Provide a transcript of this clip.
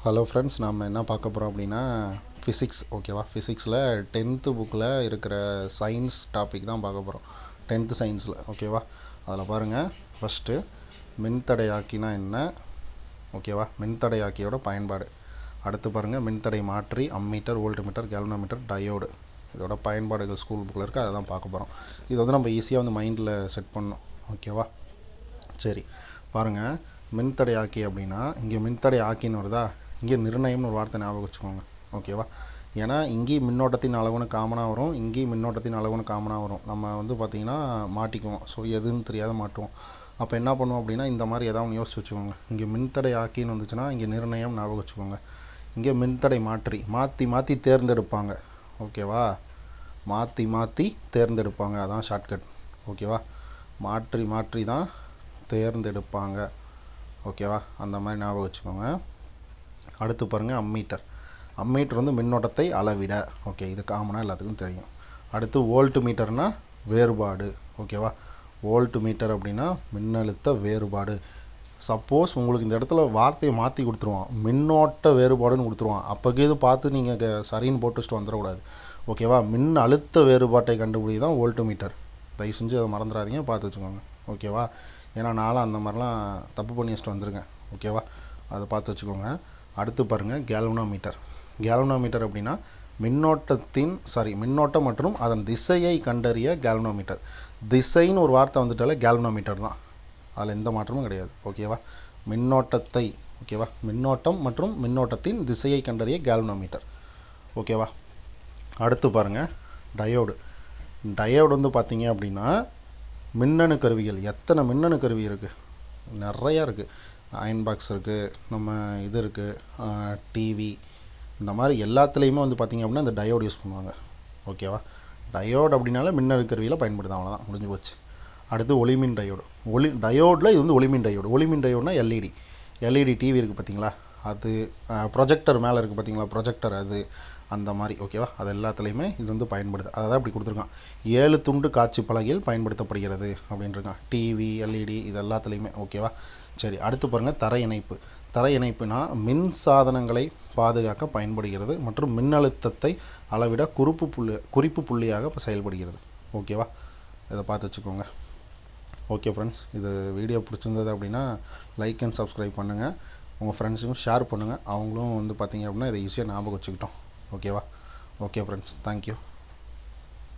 Hello friends, நம்ம என்ன பார்க்க போகிறோம் அப்படின்னா ஃபிசிக்ஸ். ஓகேவா? ஃபிசிக்ஸில் 10th புக்கில் இருக்கிற சயின்ஸ் டாபிக் தான் பார்க்க போகிறோம். 10th சயின்ஸில். ஓகேவா? அதில் பாருங்கள், ஃபஸ்ட்டு மின்தடையாக்கினா என்ன? ஓகேவா? மின்தடையாக்கியோட பயன்பாடு. அடுத்து பாருங்கள், மின்தடை மாற்றி, அம்மீட்டர், வோல்ட்மீட்டர், கேல்வனோமீட்டர், டயோடு. இதோட பயன்பாடுகள் ஸ்கூல் புக்கில் இருக்குது, அதை தான் பார்க்க போகிறோம். இது வந்து நம்ம ஈஸியாக மைண்டில் செட் பண்ணணும். ஓகேவா? சரி, பாருங்கள், மின்தடையாக்கி அப்படின்னா இங்கே மின்தடை ஆக்கின்னு வருதா, இங்கே நிர்ணயம்னு ஒரு வார்த்தை ஞாபகம் வச்சுக்கோங்க. ஓகேவா? ஏன்னா இங்கேயும் மின்னோட்டத்தின் அளவுன்னு காமனாக வரும், இங்கேயும் மின்னோட்டத்தின் அளவுன்னு காமனாக வரும். நம்ம வந்து பார்த்திங்கன்னா மாட்டிக்குவோம். ஸோ எதுன்னு தெரியாத மாட்டுவோம். அப்போ என்ன பண்ணுவோம் அப்படின்னா, இந்த மாதிரி ஏதாவது ஒன்று யோசிச்சு வச்சுக்கோங்க. இங்கே மின்தடை ஆக்கின்னு வந்துச்சுன்னா இங்கே நிர்ணயம் ஞாபகம் வச்சுக்கோங்க. இங்கே மின்தடை மாற்றி, மாற்றி மாற்றி தேர்ந்தெடுப்பாங்க. ஓகேவா? மாற்றி மாற்றி தேர்ந்தெடுப்பாங்க, அதான் ஷார்ட்கட். ஓகேவா? மாற்றி மாற்றி தான் தேர்ந்தெடுப்பாங்க. ஓகேவா? அந்த மாதிரி ஞாபகம் வச்சுக்கோங்க. அடுத்து பாருங்கள், அம்மீட்டர். அம்மீட்டர் வந்து மின்னோட்டத்தை அளவிட. ஓகே, இது காமனாக எல்லாத்துக்கும் தெரியும். அடுத்து வோல்ட் மீட்டர்னால் வேறுபாடு. ஓகேவா? வோல்ட் மீட்டர் அப்படின்னா மின்னழுத்த வேறுபாடு. சப்போஸ் உங்களுக்கு இந்த இடத்துல வார்த்தையை மாற்றி கொடுத்துருவான், மின்னோட்ட வேறுபாடுன்னு கொடுத்துருவான். அப்போக்கு இது பார்த்து நீங்கள் சரின்னு போட்டு வச்சுட்டு வந்துடக்கூடாது. ஓகேவா? மின் அழுத்த வேறுபாட்டை கண்டுபிடி தான் வோல்ட் மீட்டர். தயவு செஞ்சு அதை மறந்துடாதீங்க, பார்த்து வச்சுக்கோங்க. ஓகேவா? ஏன்னா நானும் அந்த மாதிரிலாம் தப்பு பண்ணி வச்சுட்டு வந்துருங்க. ஓகேவா? அதை பார்த்து வச்சுக்கோங்க. அடுத்து பாருங்கள், கேல்வனோமீட்டர். கேல்வனோமீட்டர் அப்படின்னா மின்னோட்டம் மற்றும் அதன் திசையை கண்டறிய கேல்வனோமீட்டர். திசைன்னு ஒரு வார்த்தை வந்துட்டாலே கேல்வனோமீட்டர் தான், அதில் எந்த மாற்றமும் கிடையாது. ஓகேவா? மின்னோட்டத்தை, ஓகேவா, மின்னோட்டம் மற்றும் மின்னோட்டத்தின் திசையை கண்டறிய கேல்வனோமீட்டர். ஓகேவா? அடுத்து பாருங்கள், டயோடு. டயோடு வந்து பார்த்திங்க அப்படின்னா மின்னணு கருவிகள். எத்தனை மின்னணு கருவி இருக்குது? நிறையா இருக்குது. அயன் பாக்ஸ் இருக்குது, நம்ம இது இருக்குது, டிவி, இந்த மாதிரி எல்லாத்துலேயுமே வந்து பார்த்திங்க அப்படின்னா இந்த டயோடு யூஸ் பண்ணுவாங்க. ஓகேவா? டயோடு அப்படின்னால மின்னணு கருவியில் பயன்படுது, அவ்வளோதான், முடிஞ்சு போச்சு. அடுத்து ஒளிமின் டயோடு. டயோடில் இது வந்து ஒளிமின் டயோடு. ஒளிமின் டயோடுனா எல்இடி டிவி இருக்குது பார்த்தீங்களா, அது ப்ரொஜெக்டர் மேலே இருக்குது பார்த்தீங்களா, ப்ரொஜெக்டர், அது அந்த மாதிரி. ஓகேவா? அது எல்லாத்துலேயுமே இது வந்து பயன்படுது. அதை தான் இப்படி கொடுத்துருக்கான். 7 துண்டு காட்சி பலகையில் பயன்படுத்தப்படுகிறது அப்படின்ட்டுருக்கான். டிவி, எல்இடி, இது எல்லாத்துலேயுமே. ஓகேவா? சரி, அடுத்து பாருங்கள், தரை இணைப்பு. தரை இணைப்புனா மின் சாதனங்களை பாதுகாக்க பயன்படுகிறது மற்றும் மின்னழுத்தத்தை அளவிட குறிப்பு புள்ளியாக செயல்படுகிறது. ஓகேவா? இதை பார்த்து வச்சுக்கோங்க. ஓகே ஃப்ரெண்ட்ஸ், இது வீடியோ பிடிச்சிருந்தது அப்படின்னா லைக் அண்ட் சப்ஸ்கிரைப் பண்ணுங்கள். உங்கள் ஃப்ரெண்ட்ஸுக்கும் ஷேர் பண்ணுங்கள். அவங்களும் வந்து பார்த்திங்க அப்படின்னா இதை ஈஸியாக ஞாபகம் வச்சுக்கிட்டோம். ஓகேவா? Okay friends, thank you.